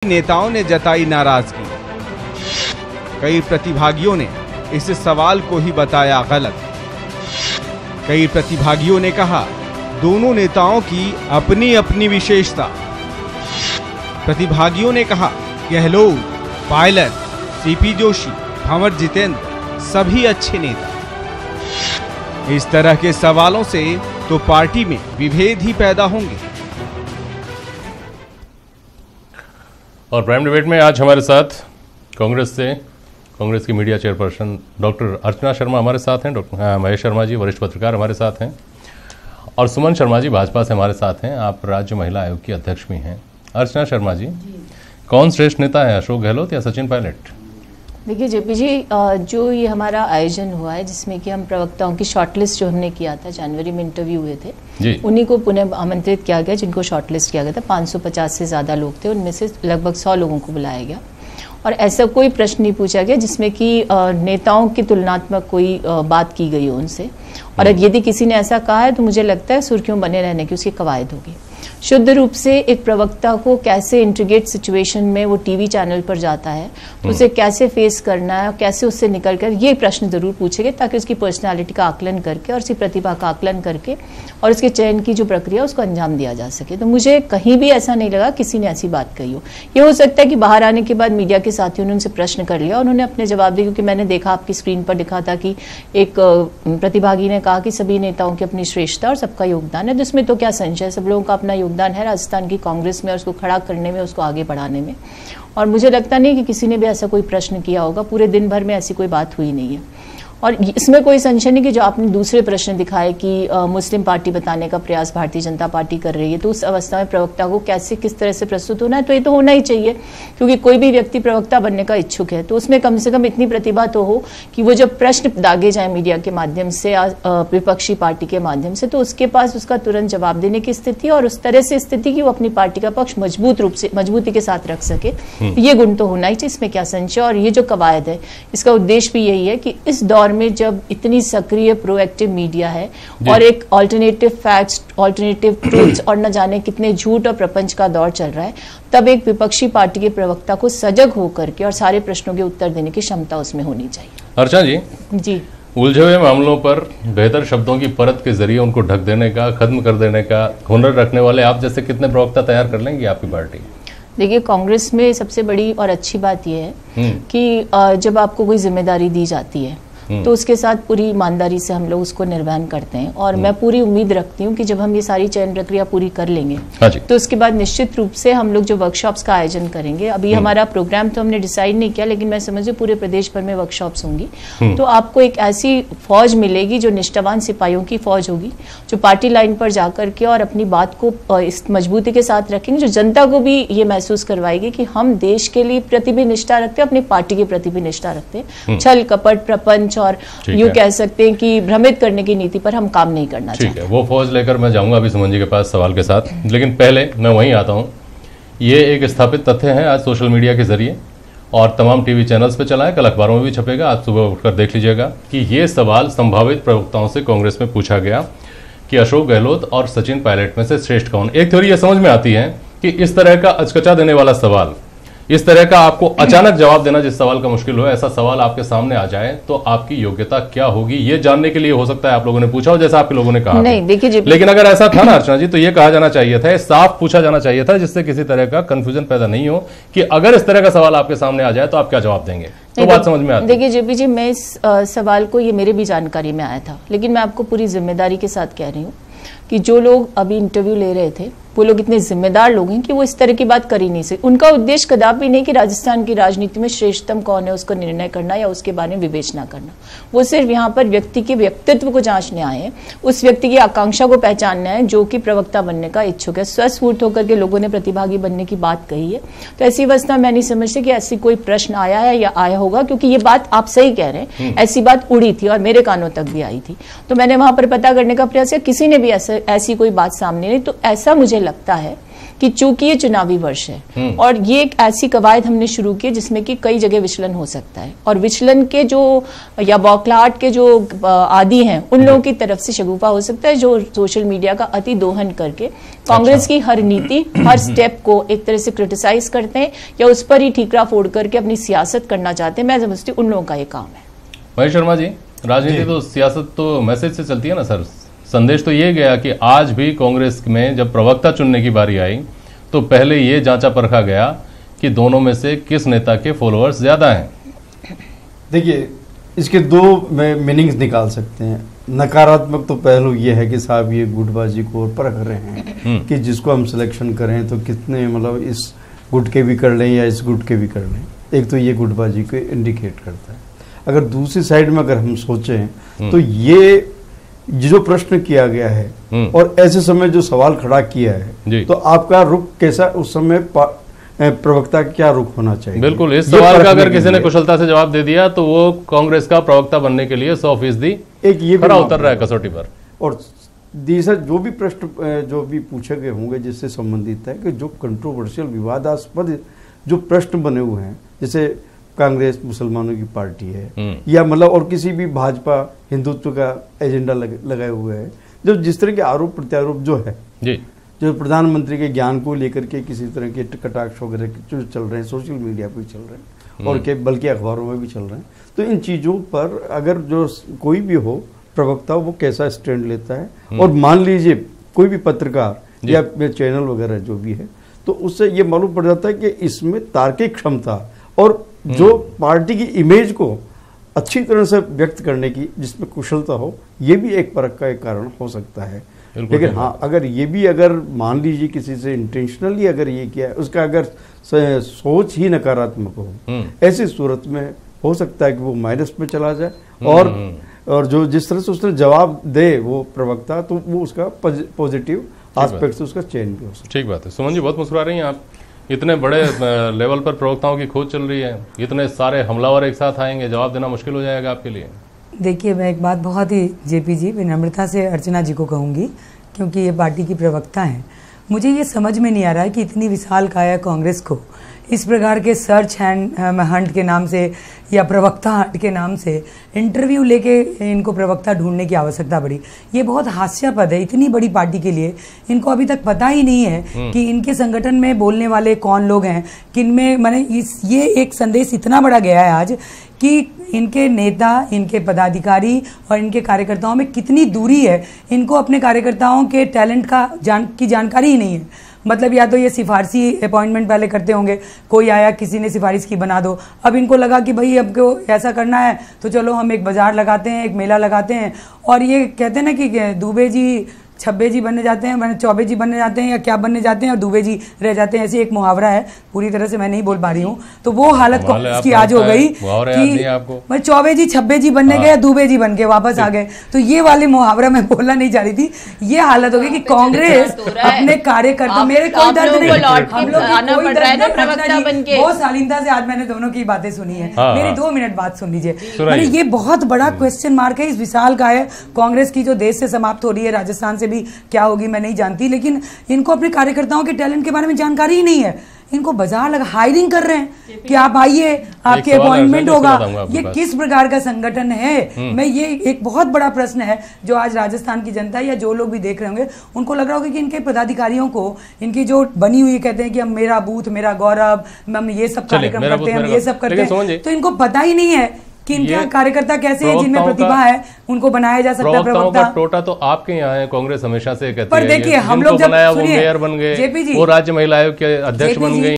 नेताओं ने जताई नाराजगी। कई प्रतिभागियों ने इस सवाल को ही बताया गलत। कई प्रतिभागियों ने कहा दोनों नेताओं की अपनी अपनी विशेषता। प्रतिभागियों ने कहा गहलोत, पायलट, सीपी जोशी, भंवर जितेंद्र सभी अच्छे नेता। इस तरह के सवालों से तो पार्टी में विभेद ही पैदा होंगे। और प्राइम डिबेट में आज हमारे साथ कांग्रेस की media chairperson doctor Archana Sharma हमारे साथ हैं, डॉक्टर महेश शर्मा जी वरिष्ठ पत्रकार हमारे साथ हैं, और सुमन शर्मा जी भाजपा से हमारे साथ हैं। आप राज्य महिला आयोग की अध्यक्ष भी हैं। अर्चना शर्मा जी, कौन श्रेष्ठ नेता है, अशोक गहलोत या सचिन पायलट? देखिए जेपी जी, जो ये हमारा आयोजन हुआ है जिसमें कि हम प्रवक्ताओं की शॉर्टलिस्ट जो हमने किया था, जनवरी में इंटरव्यू हुए थे, उन्हीं को पुनः आमंत्रित किया गया जिनको शॉर्टलिस्ट किया गया था। 550 से ज़्यादा लोग थे, उनमें से लगभग 100 लोगों को बुलाया गया और ऐसा कोई प्रश्न नहीं पूछा गया जिसमें कि नेताओं की तुलनात्मक कोई बात की गई हो उनसे। और यदि किसी ने ऐसा कहा है तो मुझे लगता है सुर्खियों बने रहने की उसकी कवायद होगी। शुद्ध रूप से एक प्रवक्ता को कैसे इंट्रीगेट सिचुएशन में वो टीवी चैनल पर जाता है तो उसे कैसे फेस करना है, कैसे उससे निकल कर, ये प्रश्न जरूर पूछेंगे ताकि उसकी पर्सनालिटी का आकलन करके और उसकी प्रतिभा का आकलन करके और उसके चयन की जो प्रक्रिया उसको अंजाम दिया जा सके। तो मुझे कहीं भी ऐसा नहीं लगा किसी ने ऐसी बात कही हो। ये हो सकता है कि बाहर आने के बाद मीडिया के साथियों ने उनसे प्रश्न कर लिया और उन्होंने अपने जवाब दिए, क्योंकि मैंने देखा आपकी स्क्रीन पर दिखा था कि एक प्रतिभागी ने कहा कि सभी नेताओं की अपनी श्रेष्ठता और सबका योगदान है, जिसमें तो क्या संशय, सब लोगों का अपना योगदान है राजस्थान की कांग्रेस में और उसको खड़ा करने में, उसको आगे बढ़ाने में। और मुझे लगता नहीं कि किसी ने भी ऐसा कोई प्रश्न किया होगा, पूरे दिन भर में ऐसी कोई बात हुई नहीं है। और इसमें कोई संशय नहीं कि जो आपने दूसरे प्रश्न दिखाए कि मुस्लिम पार्टी बताने का प्रयास भारतीय जनता पार्टी कर रही है, तो उस अवस्था में प्रवक्ता को कैसे किस तरह से प्रस्तुत होना है, तो ये तो होना ही चाहिए, क्योंकि कोई भी व्यक्ति प्रवक्ता बनने का इच्छुक है तो उसमें कम से कम इतनी प्रतिभा तो हो कि वो जब प्रश्न दागे जाए मीडिया के माध्यम से या विपक्षी पार्टी के माध्यम से, तो उसके पास उसका तुरंत जवाब देने की स्थिति और उस तरह से स्थिति कि वो अपनी पार्टी का पक्ष मजबूती के साथ रख सके। ये गुण तो होना ही चाहिए, इसमें क्या संशय। और ये जो कवायद है इसका उद्देश्य भी यही है कि इस दौर में जब इतनी सक्रिय प्रोएक्टिव मीडिया है और एक ऑल्टरनेटिव फैक्ट्स, ऑल्टरनेटिव ट्रूथ्स और न जाने कितने झूठ और प्रपंच का दौर चल रहा है, तब एक विपक्षी पार्टी के प्रवक्ता को सजग होकर के और सारे प्रश्नों के उत्तर देने की क्षमता उसमें होनी चाहिए। अर्चना जी, उलझे हुए मामलों पर बेहतर शब्दों की परत के जरिए उनको ढक देने का, खत्म कर देने का हुनर रखने वाले आप जैसे कितने प्रवक्ता तैयार कर लेंगी आपकी पार्टी? देखिए, कांग्रेस में सबसे बड़ी और अच्छी बात यह है कि जब आपको कोई जिम्मेदारी दी जाती है तो उसके साथ पूरी ईमानदारी से हम लोग उसको निर्वहन करते हैं। और मैं पूरी उम्मीद रखती हूँ कि जब हम ये सारी चयन प्रक्रिया पूरी कर लेंगे तो उसके बाद निश्चित रूप से हम लोग जो वर्कशॉप्स का आयोजन करेंगे, अभी हमारा प्रोग्राम तो हमने डिसाइड नहीं किया, लेकिन मैं समझू पूरे प्रदेश भर में वर्कशॉप्स होंगी, तो आपको एक ऐसी फौज मिलेगी जो निष्ठावान सिपाहियों की फौज होगी, जो पार्टी लाइन पर जाकर के और अपनी बात को इस मजबूती के साथ रखेंगे, जो जनता को भी ये महसूस करवाएगी कि हम देश के लिए प्रति भी निष्ठा रखते हैं, अपनी पार्टी के प्रति भी निष्ठा रखते हैं। छल कपट प्रपंच और यूं कह सकते हैं कि भ्रमित करने की नीति पर हम काम नहीं करना चाहते। वो फौज लेकर मैं जाऊंगा अभी सुमन जी के पास सवाल के साथ, लेकिन पहले मैं वहीं आता हूं। ये एक स्थापित तथ्य है आज सोशल मीडिया के जरिए और तमाम टीवी चैनल्स पे चला है, कल अखबारों में भी छपेगा, आज सुबह उठकर देख लीजिएगा कि ये सवाल संभावित प्रवक्ताओं से कांग्रेस में पूछा गया कि अशोक गहलोत और सचिन पायलट में से श्रेष्ठ कौन। एक थ्योरी यह समझ में आती है कि इस तरह का अचकचा देने वाला सवाल, इस तरह का आपको अचानक जवाब देना जिस सवाल का मुश्किल हो, ऐसा सवाल आपके सामने आ जाए तो आपकी योग्यता क्या होगी, ये जानने के लिए हो सकता है आप लोगों ने पूछा हो, जैसा आपके लोगों ने कहा। नहीं, देखिए, लेकिन अगर ऐसा था ना अर्चना जी, तो ये कहा जाना चाहिए था, साफ पूछा जाना चाहिए था, जिससे किसी तरह का कंफ्यूजन पैदा नहीं हो कि अगर इस तरह का सवाल आपके सामने आ जाए तो आप क्या जवाब देंगे। तो बात समझ में आती है। देखिए जेपी जी, मैं इस सवाल को, ये मेरे भी जानकारी में आया था, लेकिन मैं आपको पूरी जिम्मेदारी के साथ कह रही हूँ कि जो लोग अभी इंटरव्यू ले रहे थे वो लोग इतने जिम्मेदार लोग हैं कि वो इस तरह की बात कर ही नहीं सकते। उनका उद्देश्य कदापि नहीं कि राजस्थान की राजनीति में श्रेष्ठतम कौन है उसको निर्णय करना या उसके बारे में विवेचना करना। वो सिर्फ यहाँ पर व्यक्ति के व्यक्तित्व को जांचने आए हैं, उस व्यक्ति की आकांक्षा को पहचानना है जो कि प्रवक्ता बनने का इच्छुक है। स्वस्फूर्त होकर के लोगों ने प्रतिभागी बनने की बात कही है, तो ऐसी अवस्था मैं नहीं समझती कि ऐसी कोई प्रश्न आया है या आया होगा, क्योंकि ये बात आप सही कह रहे हैं, ऐसी बात उड़ी थी और मेरे कानों तक भी आई थी। तो मैंने वहां पर पता करने का प्रयास किया, किसी ने भी ऐसी कोई बात सामने नहीं। तो ऐसा मुझे लगता है कि चूंकि ये चुनावी वर्ष है और ये एक ऐसी कवायद हमने शुरू की जिसमें कि कई जगह विचलन हो सकता है, और विचलन के जो या बौखलाहट के जो आदी हैं उन लोगों की तरफ से शगुफा हो सकता है, जो सोशल मीडिया का अति दोहन करके कांग्रेस की हर नीति, हर स्टेप को एक तरह से क्रिटिसाइज करते हैं या उस पर ही ठीकरा फोड़ करके अपनी सियासत करना चाहते हैं। मैं समझती हूँ उन लोगों का ये काम है। महेश शर्मा जी, राजनीति तो सियासत तो मैसेज से चलती है ना सर। संदेश तो ये गया कि आज भी कांग्रेस में जब प्रवक्ता चुनने की बारी आई तो पहले ये जांचा परखा गया कि दोनों में से किस नेता के फॉलोअर्स ज्यादा हैं। देखिए, इसके दो मीनिंग्स निकाल सकते हैं। नकारात्मक तो पहलू ये है कि साहब ये गुटबाजी को परख रहे हैं कि जिसको हम सिलेक्शन करें तो कितने मतलब इस गुट के भी कर लें या इस गुट के भी कर लें। एक तो ये गुटबाजी को इंडिकेट करता है। अगर दूसरी साइड में अगर हम सोचें तो ये जो प्रश्न किया गया है और ऐसे समय जो सवाल खड़ा किया है तो आपका रुख कैसा, उस समय प्रवक्ता का क्या रुख होना चाहिए? बिल्कुल, इस सवाल का अगर किसी ने कुशलता से जवाब दे दिया तो वो कांग्रेस का प्रवक्ता बनने के लिए 100% एक ये खरा उतर रहा है कसौटी पर। और दूसरा जो भी प्रश्न जो भी पूछे गए होंगे जिससे संबंधित है कि जो कंट्रोवर्शियल विवादास्पद जो प्रश्न बने हुए हैं, जैसे कांग्रेस मुसलमानों की पार्टी है या मतलब और किसी भी भाजपा हिंदुत्व का एजेंडा लगाए हुए है, जो जिस तरह के आरोप प्रत्यारोप जो है जी, जो प्रधानमंत्री के ज्ञान को लेकर के किसी तरह के कटाक्ष वगैरह जो चल रहे हैं, सोशल मीडिया पर चल रहे हैं और के बल्कि अखबारों में भी चल रहे हैं, तो इन चीज़ों पर अगर जो कोई भी हो प्रवक्ता वो कैसा स्टैंड लेता है और मान लीजिए कोई भी पत्रकार या चैनल वगैरह जो भी है, तो उससे ये मालूम पड़ जाता है कि इसमें तार्किक क्षमता और जो पार्टी की इमेज को अच्छी तरह से व्यक्त करने की जिसमें कुशलता हो, ये भी एक परख का एक कारण हो सकता है। लेकिन हाँ, अगर ये भी अगर मान लीजिए किसी से इंटेंशनली अगर ये किया है, उसका अगर सोच ही नकारात्मक हो, ऐसी सूरत में हो सकता है कि वो माइनस में चला जाए और जो जिस तरह से उसने जवाब दे वो प्रवक्ता, तो वो उसका पॉजिटिव एस्पेक्ट से उसका चेंज भी हो सकता है। ठीक बात है। सुमन जी, बहुत मुस्कुरा रही हैं आप। इतने बड़े लेवल पर प्रवक्ताओं की खोज चल रही है, इतने सारे हमलावर एक साथ आएंगे, जवाब देना मुश्किल हो जाएगा आपके लिए। देखिए, मैं एक बात बहुत ही जेपी जी विनम्रता से अर्चना जी को कहूँगी, क्योंकि ये पार्टी की प्रवक्ता हैं। मुझे ये समझ में नहीं आ रहा है कि इतनी विशाल काया कांग्रेस को इस प्रकार के सर्च हंट के नाम से या प्रवक्ता हंट के नाम से इंटरव्यू लेके इनको प्रवक्ता ढूंढने की आवश्यकता पड़ी। ये बहुत हास्यास्पद है। इतनी बड़ी पार्टी के लिए इनको अभी तक पता ही नहीं है कि इनके संगठन में बोलने वाले कौन लोग हैं, किनमें मैंने ये एक संदेश इतना बड़ा गया है आज कि इनके नेता, इनके पदाधिकारी और इनके कार्यकर्ताओं में कितनी दूरी है। इनको अपने कार्यकर्ताओं के टैलेंट की जानकारी ही नहीं है। मतलब या तो ये सिफारसी अपॉइंटमेंट पहले करते होंगे, कोई आया किसी ने सिफारिश की बना दो, अब इनको लगा कि भाई अब को ऐसा करना है तो चलो हम एक बाजार लगाते हैं, एक मेला लगाते हैं, और ये कहते हैं ना कि दुबे जी छब्बे जी बनने जाते हैं, मैंने चौबे जी बनने जाते हैं या क्या बनने जाते हैं और दुबे जी रह जाते हैं। ऐसी एक मुहावरा है, पूरी तरह से मैं नहीं बोल पा रही हूँ। तो वो हालत की आज हो गई कि मैं चौबे जी छब्बे जी बनने गए, दुबे जी बन के वापस आ गए। तो ये वाले मुहावरा मैं बोलना नहीं चाह रही थी। ये हालत हो गई कि कांग्रेस अपने कार्यकर्ता, मेरे कोई दर्द नहीं, हम लोग बहुत शालीनता से आज मैंने दोनों की बातें सुनी है। मेरी 2 मिनट बात सुन लीजिए। ये बहुत बड़ा क्वेश्चन मार्क है इस विशाल का है कांग्रेस की, जो देश से समाप्त हो रही है, राजस्थान से भी क्या होगी मैं नहीं जानती, लेकिन इनको अपने कार्यकर्ताओं के टैलेंट के बारे में जानकारी ही नहीं है। इनको बाजार लगा हायरिंग कर रहे हैं कि आप आइए, आपके अपॉइंटमेंट होगा। ये किस प्रकार का संगठन है? मैं ये एक बहुत बड़ा प्रश्न है जो आज राजस्थान की जनता या जो लोग भी देख रहे होंगे उनको लग रहा होगा कि इनके पदाधिकारियों को इनकी जो बनी हुई कहते हैं कि हम मेरा बूथ मेरा गौरव, हम ये सब कार्यक्रम करते हैं, हम ये सब करते हैं, तो इनको पता ही नहीं है कि इनके कार्यकर्ता कैसे हैं, जिनमें प्रतिभा है उनको बनाया जा सकता है प्रवक्ता। टोटा तो आपके यहाँ है, कांग्रेस हमेशा से कहती है। पर देखिए हम लोग जब मेयर बन गए, वो राज्य महिला आयोग के अध्यक्ष बन गए।